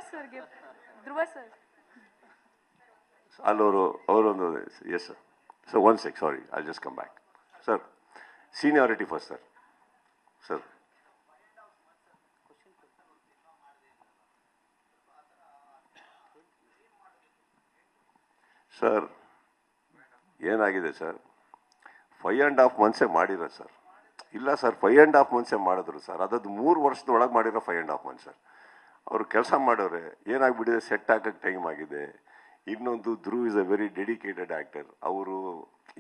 ಸರ್ಗೆ ಧ್ರುವ ಸರ್ ಅಲ್ಲವರು ಅವರೊಂದು yes sir. So 1 sec, sorry, I just come back sir. Seniority first sir. Sir sir ಏನಾಗಿದೆ sir, 5.5 months ಮಾಡಿರೋ sir. ಇಲ್ಲ sir, 5.5 months ಮಾಡಿದ್ರು sir. ಅದದ್ದು 3 ವರ್ಷದೊಳಗೆ ಮಾಡಿರೋ 5.5 months ಸರ್. ಅವರು ಕೆಲಸ ಮಾಡೋರೆ, ಏನಾಗ್ಬಿಟ್ಟಿದೆ, ಸೆಟ್ ಹಾಕಕ್ಕೆ ಟೈಮ್ ಆಗಿದೆ. ಇನ್ನೊಂದು Dhruv is a very dedicated actor. ಅವರು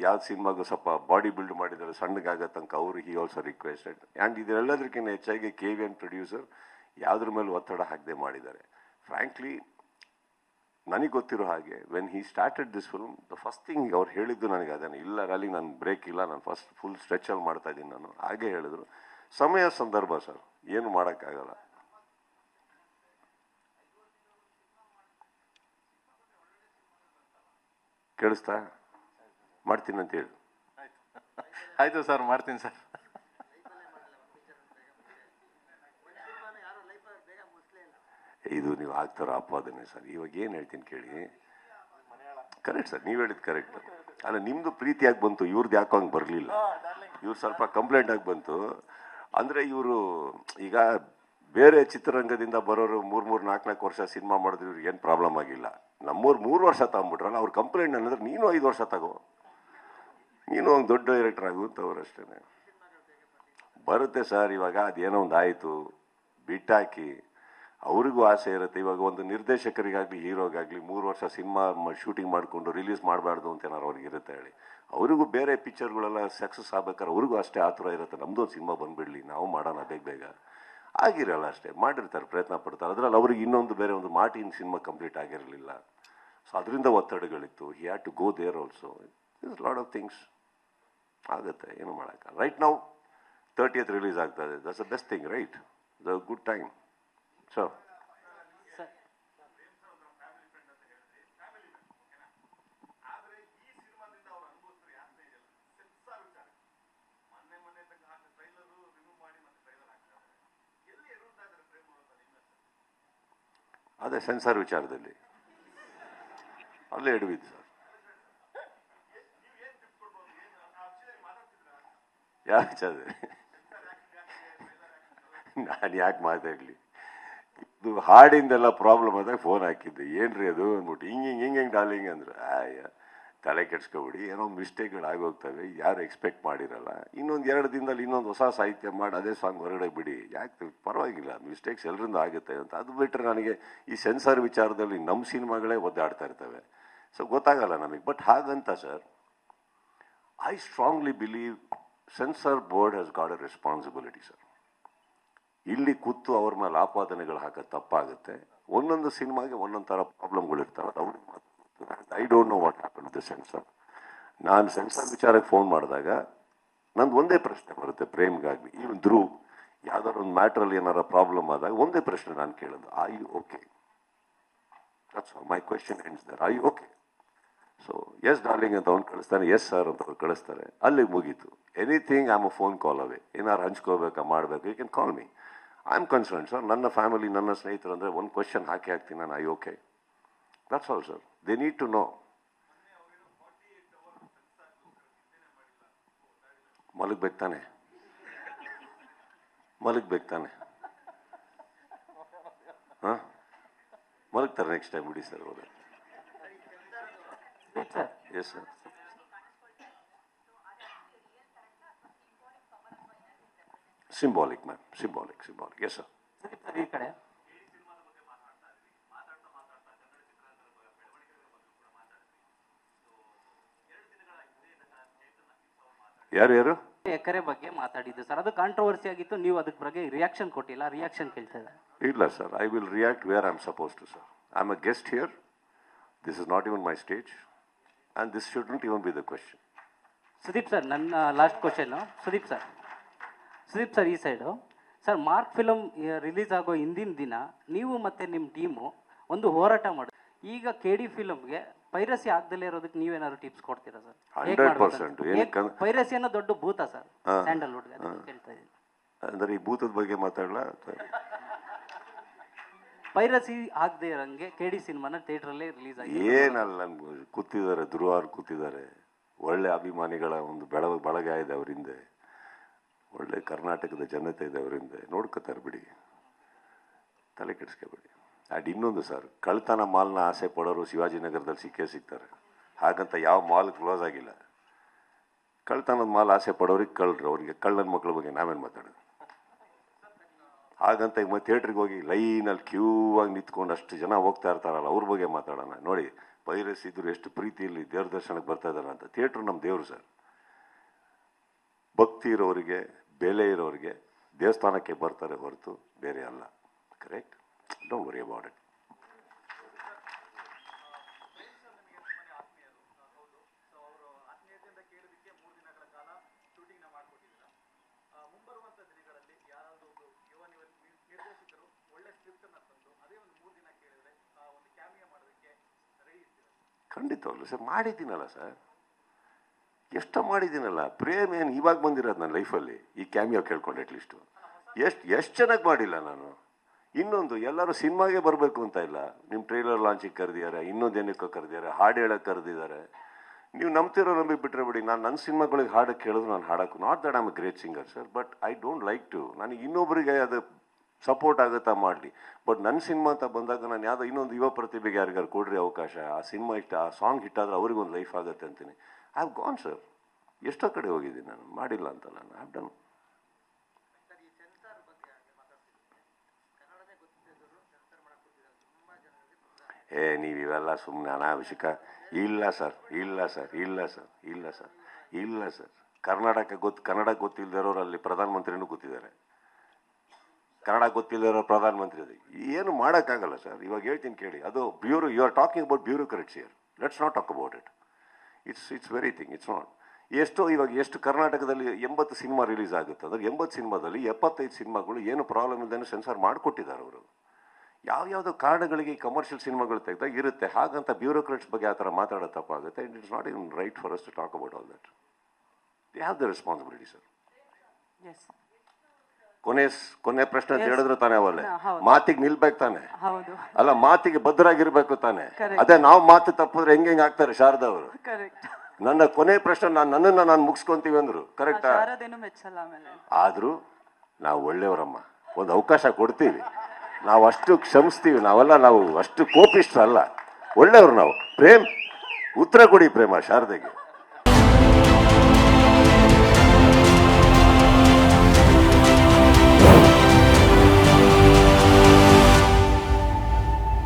ಯಾವ ಸಿನಿಮಾಗೂ ಸ್ವಲ್ಪ ಬಾಡಿ ಬಿಲ್ಡ್ ಮಾಡಿದ್ದಾರೆ, ಸಣ್ಣಗಾಗೋ ತನಕ ಅವರು ಹಿ ಆಲ್ಸೋ ರಿಕ್ವೆಸ್ಟೆಡ್. ಆ್ಯಂಡ್ ಇದೆಲ್ಲದಕ್ಕಿಂತ ಹೆಚ್ಚಾಗಿ KVN ಪ್ರೊಡ್ಯೂಸರ್ ಯಾವುದ್ರ ಮೇಲೆ ಒತ್ತಡ ಹಾಕದೆ ಮಾಡಿದ್ದಾರೆ. ಫ್ರ್ಯಾಂಕ್ಲಿ ನನಗೆ ಗೊತ್ತಿರೋ ಹಾಗೆ when he started this film, the first thing ಅವ್ರು ಹೇಳಿದ್ದು ನನಗೆ ಅದೇನೆ, ಇಲ್ಲ ರ್ಯಾಲಿ ನಾನು ಬ್ರೇಕ್ ಇಲ್ಲ, ನಾನು ಫಸ್ಟ್ ಫುಲ್ ಸ್ಟ್ರೆಚಲ್ಲಿ ಮಾಡ್ತಾ ಇದ್ದೀನಿ ನಾನು. ಹಾಗೆ ಹೇಳಿದ್ರು. ಸಮಯ ಸಂದರ್ಭ ಸರ್, ಏನು ಮಾಡೋಕ್ಕಾಗಲ್ಲ. ಕೇಳಿಸ್ತಾ? ಮಾಡ್ತೀನಿ ಅಂತ ಹೇಳಿ. ಆಯ್ತು ಸರ್, ಮಾಡ್ತೀನಿ ಸರ್. ಇದು ನೀವು ಆಗ್ತಾರೋ ಅಪಾದನೆ ಸರ್. ಇವಾಗ ಏನು ಹೇಳ್ತೀನಿ ಕೇಳಿ. ಕರೆಕ್ಟ್ ಸರ್, ನೀವು ಹೇಳಿದ್ದು ಕರೆಕ್ಟ್. ಅಲ್ಲ, ನಿಮ್ಮದು ಪ್ರೀತಿಯಾಗಿ ಬಂತು, ಇವ್ರದ್ದು ಯಾಕೋ ಹಂಗೆ ಬರಲಿಲ್ಲ. ಇವ್ರು ಸ್ವಲ್ಪ ಕಂಪ್ಲೇಂಟ್ ಆಗಿ ಬಂತು. ಅಂದರೆ ಇವರು ಈಗ ಬೇರೆ ಚಿತ್ರರಂಗದಿಂದ ಬರೋರು 3-4 ವರ್ಷ ಸಿನಿಮಾ ಮಾಡಿದ್ರು ಇವ್ರಿಗೆ ಏನು ಪ್ರಾಬ್ಲಮ್ ಆಗಿಲ್ಲ. ನಮ್ಮೂರು 3 ವರ್ಷ ತಗೊಂಡ್ಬಿಟ್ರಲ್ಲ, ಅವ್ರ ಕಂಪ್ಲೇಂಟ್ ಅನ್ನೋದ್ರೆ ನೀನು 5 ವರ್ಷ ತಗೋ, ನೀನು ಒಂದು ದೊಡ್ಡ ಡೈರೆಕ್ಟರ್ ಆಗು ಅಂತ ಅವ್ರು ಅಷ್ಟೇ. ಬರುತ್ತೆ ಸರ್. ಇವಾಗ ಅದೇನೋ ಒಂದು ಆಯಿತು, ಬಿಟ್ಟಾಕಿ. ಅವ್ರಿಗೂ ಆಸೆ ಇರುತ್ತೆ. ಇವಾಗ ಒಂದು ನಿರ್ದೇಶಕರಿಗಾಗಲಿ ಹೀರೋಗಾಗಲಿ 3 ವರ್ಷ ಸಿನಿಮಾ ಶೂಟಿಂಗ್ ಮಾಡಿಕೊಂಡು ರಿಲೀಸ್ ಮಾಡಬಾರ್ದು ಅಂತ ಏನಾರು ಅವ್ರಿಗೆ ಇರುತ್ತೆ ಹೇಳಿ. ಅವ್ರಿಗೂ ಬೇರೆ ಪಿಕ್ಚರ್ಗಳೆಲ್ಲ ಸಕ್ಸಸ್ ಆಗ್ಬೇಕಾದ್ರೆ ಅವ್ರಿಗೂ ಅಷ್ಟೇ ಆತುರ ಇರುತ್ತೆ, ನಮ್ಮದೊಂದು ಸಿನಿಮಾ ಬಂದುಬಿಡಲಿ, ನಾವು ಮಾಡೋಣ ಬೇಗ ಆಗಿರಲ್ಲ ಅಷ್ಟೇ. ಮಾಡಿರ್ತಾರೆ, ಪ್ರಯತ್ನ ಪಡ್ತಾರೆ. ಅದರಲ್ಲಿ ಅವ್ರಿಗೆ ಇನ್ನೊಂದು ಬೇರೆ ಒಂದು ಮಾರ್ಟಿನ್ ಸಿನಿಮಾ ಕಂಪ್ಲೀಟ್ ಆಗಿರಲಿಲ್ಲ. ಸೊ ಅದರಿಂದ ಒತ್ತಡಗಳಿತ್ತು. He had to go there also. Is lot of things ಆಗುತ್ತೆ, ಏನು ಮಾಡೋಕ್ಕಲ್ಲ. ರೈಟ್ ನಾವು 30th ರಿಲೀಸ್ ಆಗ್ತಾ ಇದೆ. That's the best thing, right? The good time. So ಅದೇ ಸೆನ್ಸಾರ್ ವಿಚಾರದಲ್ಲಿ ಅಲ್ಲೇ ಎಡವಿದ್ದು ಸರ್. ಯಾವ ವಿಚಾರದಲ್ಲಿ ನಾನು ಯಾಕೆ ಮಾತಾಡಲಿ? ಇದು ಹಾಡಿಂದೆಲ್ಲ ಪ್ರಾಬ್ಲಮ್ ಆದಾಗ ಫೋನ್ ಹಾಕಿದ್ದೆ, ಏನ್ರಿ ಅದು ಅಂದ್ಬಿಟ್ಟು ಹಿಂಗೆ ಡಾರ್ಲಿಂಗ್ ಅಂದ್ರೆ, ತಲೆ ಕೆಡ್ಸ್ಕೊಬಿಡಿ, ಏನೋ ಮಿಸ್ಟೇಕ್ಗಳು ಆಗೋಗ್ತವೆ, ಯಾರು ಎಕ್ಸ್ಪೆಕ್ಟ್ ಮಾಡಿರಲ್ಲ. ಇನ್ನೊಂದು 2 ದಿನದಲ್ಲಿ ಇನ್ನೊಂದು ಹೊಸ ಸಾಹಿತ್ಯ ಮಾಡಿ ಅದೇ ಸಾಂಗ್ ಹೊರಗಡೆ ಬಿಡಿ, ಯಾಕೆ ಪರವಾಗಿಲ್ಲ, ಮಿಸ್ಟೇಕ್ಸ್ ಎಲ್ಲರಿಂದ ಆಗುತ್ತೆ ಅಂತ. ಅದು ಬಿಟ್ಟರೆ ನನಗೆ ಈ ಸೆನ್ಸಾರ್ ವಿಚಾರದಲ್ಲಿ ನಮ್ಮ ಸಿನಿಮಾಗಳೇ ಒದ್ದಾಡ್ತಾ ಇರ್ತವೆ. ಸೊ ಗೊತ್ತಾಗಲ್ಲ ನಮಗೆ. ಬಟ್ ಹಾಗಂತ sir, I strongly believe censor board has got a responsibility sir. ಇಲ್ಲಿ ಕೂತು ಅವ್ರ ಮೇಲೆ ಆಪಾದನೆಗಳು ಹಾಕೋದು ತಪ್ಪಾಗುತ್ತೆ. ಒಂದೊಂದು ಸಿನಿಮಾಗೆ ಒಂದೊಂದು ಥರ ಪ್ರಾಬ್ಲಮ್ಗಳಿರ್ತಾವೆ. ಅವ್ರಿಗೆ I don't know what happen with the censor. ನಾನು ಸೆನ್ಸಾರ್ ವಿಚಾರಕ್ಕೆ ಫೋನ್ ಮಾಡಿದಾಗ ನಂದು ಒಂದೇ ಪ್ರಶ್ನೆ ಬರುತ್ತೆ, ಪ್ರೇಮ್ಗಾಗಲಿ ಈವನ್ ಧ್ರುವ್ ಯಾವ್ದಾದ್ರು ಒಂದು ಮ್ಯಾಟ್ರಲ್ಲಿ ಏನಾರ ಪ್ರಾಬ್ಲಮ್ ಆದಾಗ ಒಂದೇ ಪ್ರಶ್ನೆ ನಾನು ಕೇಳೋದು, are you okay? That's my question ends there, are you okay? So yes darling ಅಂತ ಅವ್ನು ಕಳಿಸ್ತಾನೆ, ಎಸ್ ಸರ್ ಅಂತ ಅವ್ರು ಕಳಿಸ್ತಾರೆ, ಅಲ್ಲಿಗೆ ಮುಗೀತು. Anything I am a phone call away. ಏನಾರು ಹಂಚ್ಕೋಬೇಕಾ, ಮಾಡಬೇಕು, you can call me. I am concern sir. ನನ್ನ ಫ್ಯಾಮಿಲಿ, ನನ್ನ ಸ್ನೇಹಿತರು ಅಂದರೆ ಒಂದು ಕ್ವೆಶ್ಚನ್ ಹಾಕ್ತೀನಿ ನಾನು, I okay? That's all sir. They need to know. ಮಲಗ್ಬೇಕು ತಾನೆ ಹಾಂ, ಮಲಗ್ತಾರೆ ನೆಕ್ಸ್ಟ್ ಟೈಮ್ ಬಿಡಿ ಸರ್. ಹೋದ yes sir. Symbolic ma'am, symbolic. Yes sir. ಈ ಕಡೆ ಯಾರು ಎಕರೆ ಬಗ್ಗೆ ಮಾತಾಡಿದ್ದು ಸರ್, ಅದು ಕಾಂಟ್ರವರ್ಸಿ ಆಗಿತ್ತು. ನೀವು ಅದಕ್ಕೆ ಬಗ್ಗೆ ರಿಯಾಕ್ಷನ್ ಕೊಟ್ಟಿಲ್ಲ, ರಿಯಾಕ್ಷನ್ ಕೇಳ್ತಾ ಇದ್ದಾರೆ. ಇಲ್ಲ sir, I will react where I am suppose to sir. I am a guest here. This is not even my stage and this shouldn't even be the question. Sudeep sir, ನನ್ನ last question. Sudeep sir ಈ side sir, Mark film release ಆಗೋ ಹಿಂದಿನ ದಿನ ನೀವು ಮತ್ತು ನಿಮ್ಮ team ಒಂದು ಹೋರಾಟ ಮಾಡಿ, ಈಗ KD ಫಿಲಮ್ಗೆ ಪೈರಸಿ ಆಗದಲ್ಲೇ ಇರೋದಕ್ಕೆ ನೀವೇನಾದ್ರು ಟಿಪ್ಸ್ ಕೊಡ್ತೀರಾ ಸರ್? 100%. ಪೈರಸಿ ಅನ್ನೋ ದೊಡ್ಡ ಭೂತ ಸರ್ ಸ್ಯಾಂಡಲ್ವುಡ್ಗೆ, ಕೇಳ್ತಾ ಇದ್ದೀನಿ. ಅಂದರೆ ಈ ಭೂತದ ಬಗ್ಗೆ ಮಾತಾಡಲ್ಲ. ಪೈರಸಿ ಆಗದೆ ಇರೋಂಗೆ KD ಸಿನಿಮಾನ ಥಿಯೇಟ್ರಲ್ಲೇ ರಿಲೀಸ್ ಆಗಿದೆ. ಏನಲ್ಲ ಕೂತಿದ್ದಾರೆ, ಧ್ರುವಾರ್ ಕೂತಿದ್ದಾರೆ, ಒಳ್ಳೆ ಅಭಿಮಾನಿಗಳ ಒಂದು ಬಳಗ ಇದೆ ಅವ್ರ ಹಿಂದೆ, ಒಳ್ಳೆ ಕರ್ನಾಟಕದ ಜನತೆ ಇದೆ ಅವ್ರ ಹಿಂದೆ, ನೋಡ್ಕೋತಾರೆ ಬಿಡಿ, ತಲೆ ಕೆಡಿಸ್ಕೋಬೇಡಿ. ಆ್ಯಂಡ್ ಇನ್ನೊಂದು ಸರ್, ಕಳ್ತನ ಮಾಲ್ನ ಆಸೆ ಪಡೋರು ಶಿವಾಜಿನಗರದಲ್ಲಿ ಸಿಕ್ಕೇ ಸಿಗ್ತಾರೆ. ಹಾಗಂತ ಯಾವ ಮಾಲ್ ಕ್ಲೋಸ್ ಆಗಿಲ್ಲ. ಕಳ್ತನದ ಮಾಲ್ ಆಸೆ ಪಡೋರಿಗೆ ಕಳ್ಳರು, ಅವ್ರಿಗೆ ಕಳ್ಳನ ಮಕ್ಳ ಬಗ್ಗೆ ನಾವೇನು ಮಾತಾಡೋದು? ಹಾಗಂತ ಈಗ ಮತ್ತೆ ಥಿಯೇಟ್ರಿಗೆ ಹೋಗಿ ಲೈನಲ್ಲಿ ಕ್ಯೂ ಆಗಿ ನಿಂತ್ಕೊಂಡು ಅಷ್ಟು ಜನ ಹೋಗ್ತಾ ಇರ್ತಾರಲ್ಲ, ಅವ್ರ ಬಗ್ಗೆ ಮಾತಾಡೋಣ. ನೋಡಿ, ಪೈರಸಿ ಇದ್ರು ಎಷ್ಟು ಪ್ರೀತಿಯಲ್ಲಿ ದೇವ್ರ ದರ್ಶನಕ್ಕೆ ಬರ್ತಾ ಇದ್ದಾರೆ ಅಂತ. ಥಿಯೇಟ್ರು ನಮ್ಮ ದೇವರು ಸರ್. ಭಕ್ತಿ ಇರೋರಿಗೆ, ಬೆಲೆ ಇರೋರಿಗೆ ದೇವಸ್ಥಾನಕ್ಕೆ ಬರ್ತಾರೆ ಹೊರತು ಬೇರೆ ಅಲ್ಲ. Correct? Don't worry about it. ಖಂಡಿತವಾಗ್ಲು ಸರ್, ಮಾಡಿದ್ದೀನಲ್ಲ ಸರ್, ಎಷ್ಟೋ ಮಾಡಿದ್ದೀನಲ್ಲ. ಪ್ರೇಮ್ ಏನು ಇವಾಗ ಬಂದಿರೋದು ನನ್ನ ಲೈಫಲ್ಲಿ, ಈ ಕ್ಯಾಮಿಯೋ ಕೇಳ್ಕೊಂಡು ಅಟ್ಲೀಸ್ಟು ಎಷ್ಟು ಚೆನ್ನಾಗಿ ಮಾಡಿಲ್ಲ ನಾನು. ಇನ್ನೊಂದು, ಎಲ್ಲರೂ ಸಿನಿಮಾಗೆ ಬರಬೇಕು ಅಂತ ಇಲ್ಲ. ನಿಮ್ಮ ಟ್ರೈಲರ್ ಲಾಂಚಿಗೆ ಕರೆದಿದ್ದಾರೆ, ಇನ್ನೊಂದು ಏನಕ್ಕೋ ಕರೆದಿದ್ದಾರೆ, ಹಾಡು ಹೇಳೋಕ್ಕೆ ಕರೆದಿದ್ದಾರೆ. ನೀವು ನಂಬ್ತಿರೋ ನಂಬಿ ಬಿಟ್ಟರೆ ಬಿಡಿ. ನಾನು ನನ್ನ ಸಿನಿಮಾಗಳಿಗೆ ಹಾಡಕ್ಕೆ ಕೇಳಿದ್ರು ನಾನು ಹಾಡೋಕ್ಕೂ, not that I am a great singer sir, but I don't like to. ನನಗೆ ಇನ್ನೊಬ್ಬರಿಗೆ ಅದು ಸಪೋರ್ಟ್ ಆಗುತ್ತಾ ಮಾಡಲಿ. ಬಟ್ ನನ್ನ ಸಿನಿಮಾ ಅಂತ ಬಂದಾಗ ನಾನು ಯಾವುದೋ ಇನ್ನೊಂದು ಯುವ ಪ್ರತಿಭೆಗೆ ಯಾರಿಗಾರು ಕೊಡ್ರಿ ಅವಕಾಶ, ಆ ಸಿನಿಮಾ ಇಷ್ಟ, ಆ ಸಾಂಗ್ ಹಿಟ್ಟಾದರೆ ಅವ್ರಿಗೊಂದು ಲೈಫ್ ಆಗುತ್ತೆ ಅಂತೀನಿ. I have gone sir. ಎಷ್ಟೋ ಕಡೆ ಹೋಗಿದ್ದೀನಿ ನಾನು, ಮಾಡಿಲ್ಲ ಅಂತಲ್ಲ, ನಾನು ಹ್ಯಾವ್ ಡನ್. ನೀವು ಇವೆಲ್ಲ ಸುಮ್ಮನೆ ಅನಾವಶ್ಯಕ. ಇಲ್ಲ ಸರ್, ಇಲ್ಲ ಸರ್, ಇಲ್ಲ ಸರ್, ಇಲ್ಲ ಸರ್, ಇಲ್ಲ ಸರ್. ಕನ್ನಡ ಗೊತ್ತಿಲ್ಲದಿರೋರು ಅಲ್ಲಿ ಪ್ರಧಾನಮಂತ್ರಿನೂ ಗೊತ್ತಿದ್ದಾರೆ. ಕನ್ನಡ ಗೊತ್ತಿಲ್ಲದಿರೋ ಪ್ರಧಾನಮಂತ್ರಿ ಅದು ಏನು ಮಾಡೋಕ್ಕಾಗಲ್ಲ ಸರ್. ಇವಾಗ ಹೇಳ್ತೀನಿ ಕೇಳಿ, ಅದು you are talking about bureaucrats here. Let's not talk about it. It's very thing. It's not. ಎಷ್ಟು ಕರ್ನಾಟಕದಲ್ಲಿ 80 ಸಿನಿಮಾ ರಿಲೀಸ್ ಆಗುತ್ತೆ ಅಂದ್ರೆ 80 ಸಿನಿಮಾದಲ್ಲಿ 75 ಸಿನಿಮಾಗಳು ಏನು ಪ್ರಾಬ್ಲಮ್ ಇಲ್ಲದೇ ಸೆನ್ಸಾರ್ ಮಾಡಿಕೊಟ್ಟಿದ್ದಾರೆ ಅವರು. ಯಾವ್ಯಾವುದೋ ಕಾರಣಗಳಿಗೆ ಕಮರ್ಷಿಯಲ್ ಸಿನಿಮಾಗಳು ತೆಗೆದಾಗ ಇರುತ್ತೆ. ಹಾಗಂತ ಬ್ಯೂರೋಕ್ರೆಟ್ಸ್ ಬಗ್ಗೆ ಆ ಥರ ಮಾತಾಡೋ ತಪ್ಪಾಗುತ್ತೆ. It's not even right for us to talk about all that. They have the responsibility sir. Yes. ಕೊನೆ ಪ್ರಶ್ನೆ ಅಂತ ಹೇಳಿದ್ರು ತಾನೆ, ಅವಲ್ಲೇ ಮಾತಿಗೆ ನಿಲ್ಬೇಕು ತಾನೆ, ಅಲ್ಲ ಮಾತಿಗೆ ಭದ್ರಾಗಿರ್ಬೇಕು ತಾನೆ. ಅದೇ ನಾವು ಮಾತು ತಪ್ಪಿದ್ರೆ ಹೆಂಗೆ ಆಗ್ತಾರೆ ಶಾರದಾ ಅವರು. ನನ್ನ ಕೊನೆ ಪ್ರಶ್ನೆ ನನ್ನನ್ನು ನಾನು ಮುಗಿಸ್ಕೊಂತೀವಿ ಅಂದ್ರು. ಕರೆಕ್ಟಾ? ಆದ್ರೂ ನಾವು ಒಳ್ಳೆಯವರಮ್ಮ, ಒಂದು ಅವಕಾಶ ಕೊಡ್ತೀವಿ. ನಾವು ಅಷ್ಟು ಕ್ಷಮಿಸ್ತೀವಿ. ನಾವು ಅಷ್ಟು ಕೋಪಿಷ್ಟ್ರಲ್ಲ, ಒಳ್ಳೆಯವರು ನಾವು. ಪ್ರೇಮ್, ಉತ್ತರ ಕೊಡಿ ಪ್ರೇಮ ಶಾರದೆಗೆ.